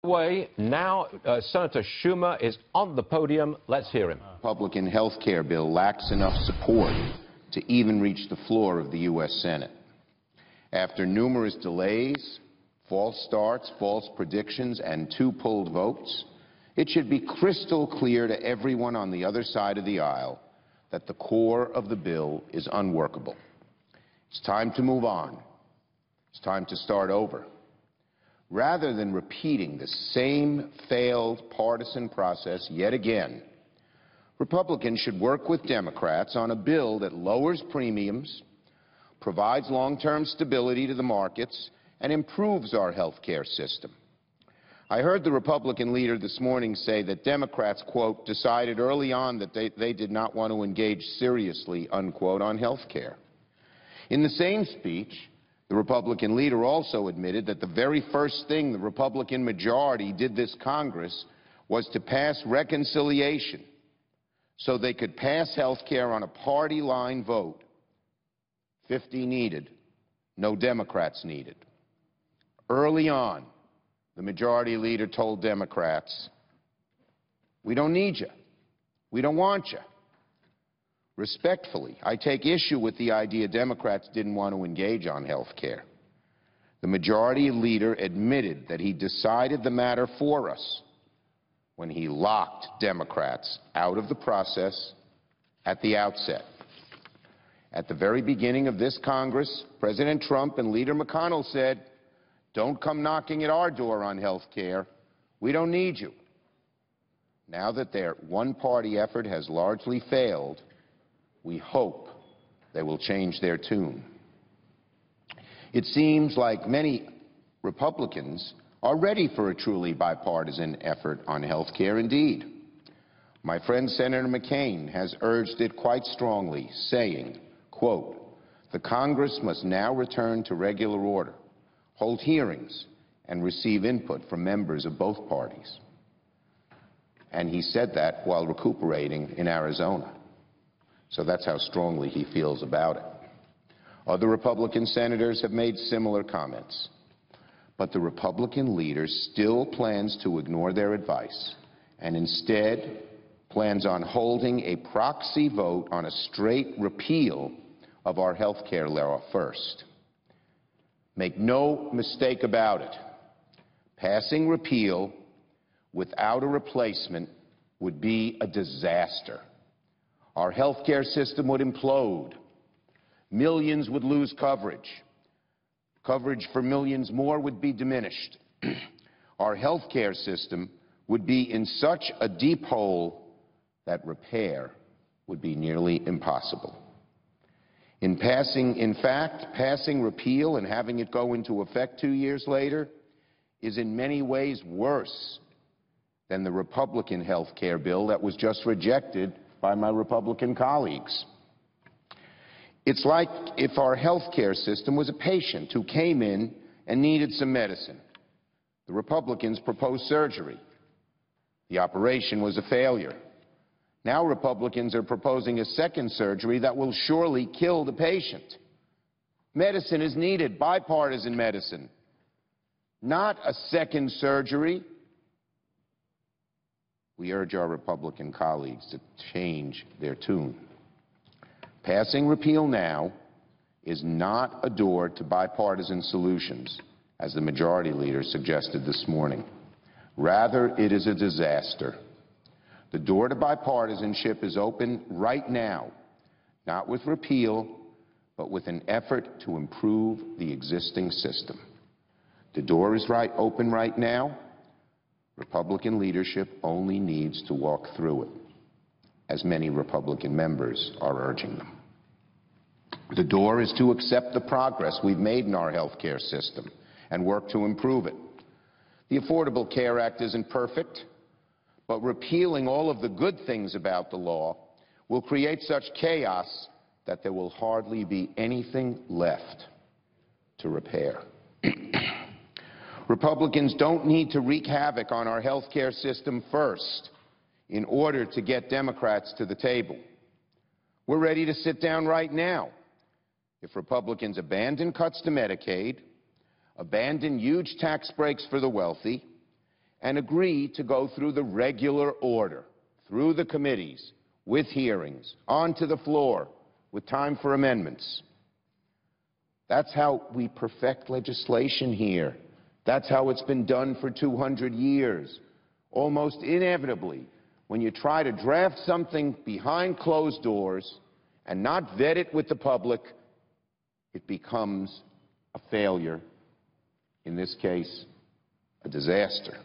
Way. Now, Senator Schumer is on the podium. Let's hear him. Republican health care bill lacks enough support to even reach the floor of the U.S. Senate. After numerous delays, false starts, false predictions, and 2 pulled votes, it should be crystal clear to everyone on the other side of the aisle that the core of the bill is unworkable. It's time to move on. It's time to start over. Rather than repeating the same failed partisan process yet again, Republicans should work with Democrats on a bill that lowers premiums, provides long-term stability to the markets, and improves our health care system. I heard the Republican leader this morning say that Democrats, quote, decided early on that they did not want to engage seriously, unquote, on health care. In the same speech, the Republican leader also admitted that the very first thing the Republican majority did this Congress was to pass reconciliation so they could pass health care on a party line vote. 50 needed, no Democrats needed. Early on, the majority leader told Democrats, we don't need you. We don't want you. Respectfully, I take issue with the idea Democrats didn't want to engage on health care. The majority leader admitted that he decided the matter for us when he locked Democrats out of the process at the outset. At the very beginning of this Congress, President Trump and Leader McConnell said, don't come knocking at our door on health care. We don't need you. Now that their one-party effort has largely failed, we hope they will change their tune. It seems like many Republicans are ready for a truly bipartisan effort on health care indeed. My friend Senator McCain has urged it quite strongly, saying, quote, the Congress must now return to regular order, hold hearings, and receive input from members of both parties. And he said that while recuperating in Arizona. So that's how strongly he feels about it. Other Republican senators have made similar comments. But the Republican leader still plans to ignore their advice and instead plans on holding a proxy vote on a straight repeal of our health care law first. Make no mistake about it. Passing repeal without a replacement would be a disaster. Our health care system would implode. Millions would lose coverage. Coverage for millions more would be diminished. Our health care system would be in such a deep hole that repair would be nearly impossible. In fact, passing repeal and having it go into effect 2 years later is in many ways worse than the Republican health care bill that was just rejected by my Republican colleagues. It's like if our health care system was a patient who came in and needed some medicine. The Republicans proposed surgery. The operation was a failure. Now Republicans are proposing a second surgery that will surely kill the patient. Medicine is needed, bipartisan medicine, not a second surgery. We urge our Republican colleagues to change their tune. Passing repeal now is not a door to bipartisan solutions, as the majority leader suggested this morning. Rather, it is a disaster. The door to bipartisanship is open right now, not with repeal, but with an effort to improve the existing system. The door is open right now. Republican leadership only needs to walk through it, as many Republican members are urging them. The door is to accept the progress we've made in our health care system and work to improve it. The Affordable Care Act isn't perfect, but repealing all of the good things about the law will create such chaos that there will hardly be anything left to repair. Republicans don't need to wreak havoc on our health care system first in order to get Democrats to the table. We're ready to sit down right now. If Republicans abandon cuts to Medicaid, abandon huge tax breaks for the wealthy, and agree to go through the regular order, through the committees, with hearings, onto the floor, with time for amendments. That's how we perfect legislation here. That's how it's been done for 200 years. Almost inevitably, when you try to draft something behind closed doors and not vet it with the public, it becomes a failure. In this case, a disaster.